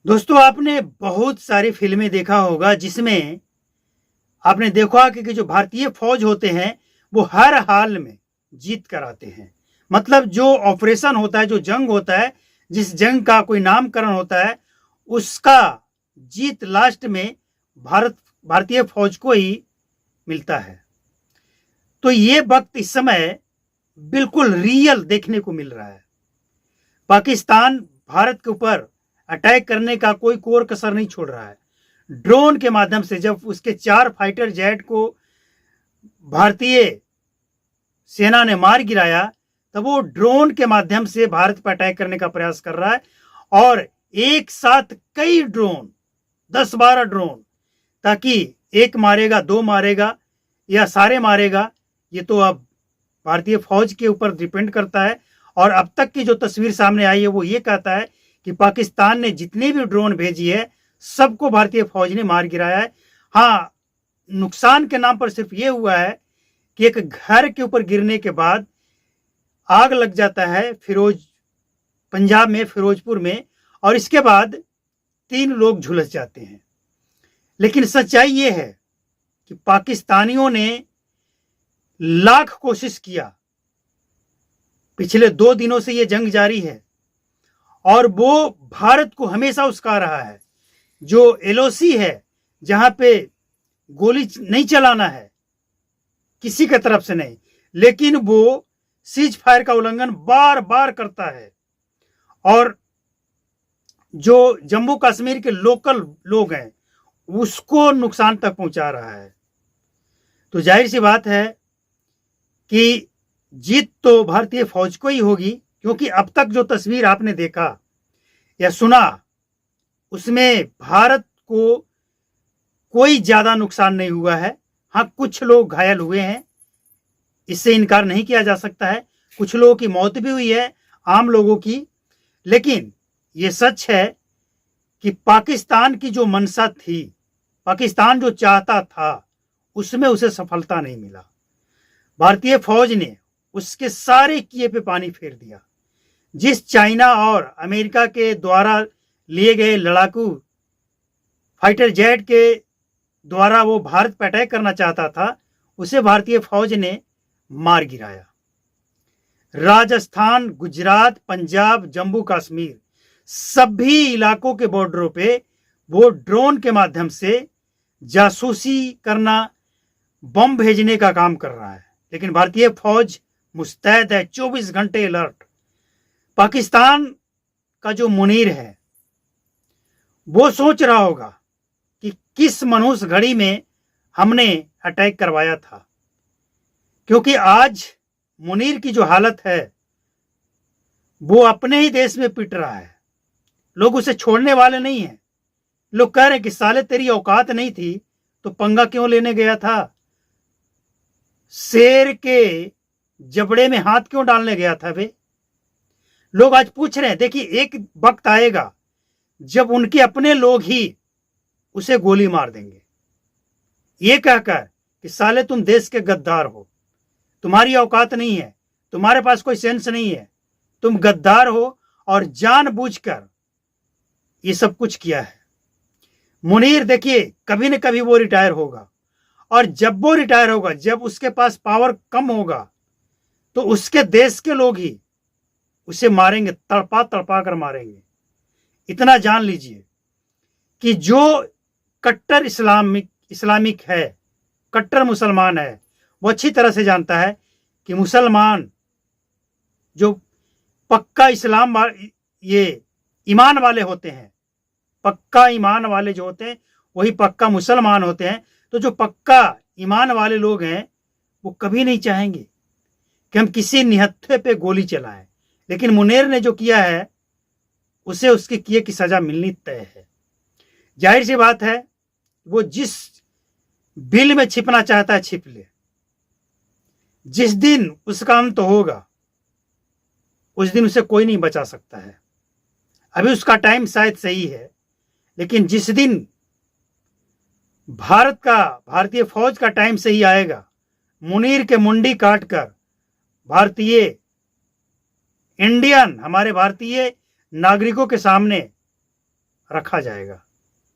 दोस्तों, आपने बहुत सारी फिल्में देखा होगा जिसमें आपने देखा कि जो भारतीय फौज होते हैं वो हर हाल में जीत कर आते हैं। मतलब जो ऑपरेशन होता है, जो जंग होता है, जिस जंग का कोई नामकरण होता है, उसका जीत लास्ट में भारतीय फौज को ही मिलता है। तो ये वक्त इस समय बिल्कुल रियल देखने को मिल रहा है। पाकिस्तान भारत के ऊपर अटैक करने का कोई कोर कसर नहीं छोड़ रहा है। ड्रोन के माध्यम से जब उसके 4 फाइटर जेट को भारतीय सेना ने मार गिराया, तब वो ड्रोन के माध्यम से भारत पर अटैक करने का प्रयास कर रहा है। और एक साथ कई ड्रोन, 10-12 ड्रोन, ताकि एक मारेगा, 2 मारेगा या सारे मारेगा, ये तो अब भारतीय फौज के ऊपर डिपेंड करता है। और अब तक की जो तस्वीर सामने आई है वो ये कहता है कि पाकिस्तान ने जितनी भी ड्रोन भेजी है सबको भारतीय फौज ने मार गिराया है। हाँ, नुकसान के नाम पर सिर्फ ये हुआ है कि एक घर के ऊपर गिरने के बाद आग लग जाता है पंजाब में, फिरोजपुर में, और इसके बाद 3 लोग झुलस जाते हैं। लेकिन सच्चाई ये है कि पाकिस्तानियों ने लाख कोशिश किया। पिछले 2 दिनों से ये जंग जारी है और वो भारत को हमेशा उस्का रहा है। जो एलओसी है, जहां पे गोली नहीं चलाना है किसी के तरफ से नहीं, लेकिन वो सीज फायर का उल्लंघन बार बार करता है। और जो जम्मू कश्मीर के लोकल लोग हैं उसको नुकसान तक पहुंचा रहा है। तो जाहिर सी बात है कि जीत तो भारतीय फौज को ही होगी, क्योंकि अब तक जो तस्वीर आपने देखा या सुना उसमें भारत को कोई ज्यादा नुकसान नहीं हुआ है। हाँ, कुछ लोग घायल हुए हैं, इससे इनकार नहीं किया जा सकता है। कुछ लोगों की मौत भी हुई है, आम लोगों की। लेकिन ये सच है कि पाकिस्तान की जो मंशा थी, पाकिस्तान जो चाहता था, उसमें उसे सफलता नहीं मिला। भारतीय फौज ने उसके सारे किए पे पानी फेर दिया। जिस चाइना और अमेरिका के द्वारा लिए गए लड़ाकू फाइटर जेट के द्वारा वो भारत पर अटैक करना चाहता था, उसे भारतीय फौज ने मार गिराया। राजस्थान, गुजरात, पंजाब, जम्मू कश्मीर, सभी इलाकों के बॉर्डरों पे वो ड्रोन के माध्यम से जासूसी करना, बम भेजने का काम कर रहा है। लेकिन भारतीय फौज मुस्तैद है, 24 घंटे अलर्ट। पाकिस्तान का जो मुनीर है वो सोच रहा होगा कि किस मनहूस घड़ी में हमने अटैक करवाया था, क्योंकि आज मुनीर की जो हालत है वो अपने ही देश में पिट रहा है। लोग उसे छोड़ने वाले नहीं हैं। लोग कह रहे हैं कि साले तेरी औकात नहीं थी तो पंगा क्यों लेने गया था, शेर के जबड़े में हाथ क्यों डालने गया था वे। लोग आज पूछ रहे हैं। देखिए, एक वक्त आएगा जब उनके अपने लोग ही उसे गोली मार देंगे, ये कहकर कि साले तुम देश के गद्दार हो, तुम्हारी औकात नहीं है, तुम्हारे पास कोई सेंस नहीं है, तुम गद्दार हो और जानबूझकर ये सब कुछ किया है। मुनीर देखिए, कभी न कभी वो रिटायर होगा, और जब वो रिटायर होगा, जब उसके पास पावर कम होगा, तो उसके देश के लोग ही उसे मारेंगे, तड़पा तड़पा कर मारेंगे। इतना जान लीजिए कि जो कट्टर इस्लामिक है, कट्टर मुसलमान है, वो अच्छी तरह से जानता है कि मुसलमान जो पक्का ये ईमान वाले होते हैं, पक्का ईमान वाले जो होते हैं वही पक्का मुसलमान होते हैं। तो जो पक्का ईमान वाले लोग हैं वो कभी नहीं चाहेंगे कि हम किसी निहत्थे पे गोली चलाएं। लेकिन मुनीर ने जो किया है उसे उसके किए की सजा मिलनी तय है। जाहिर सी बात है, वो जिस बिल में छिपना चाहता है छिप ले। जिस दिन उसका अंत होगा उस दिन उसे कोई नहीं बचा सकता है। अभी उसका टाइम शायद सही है, लेकिन जिस दिन भारतीय फौज का टाइम सही आएगा, मुनीर के मुंडी काटकर हमारे भारतीय नागरिकों के सामने रखा जाएगा।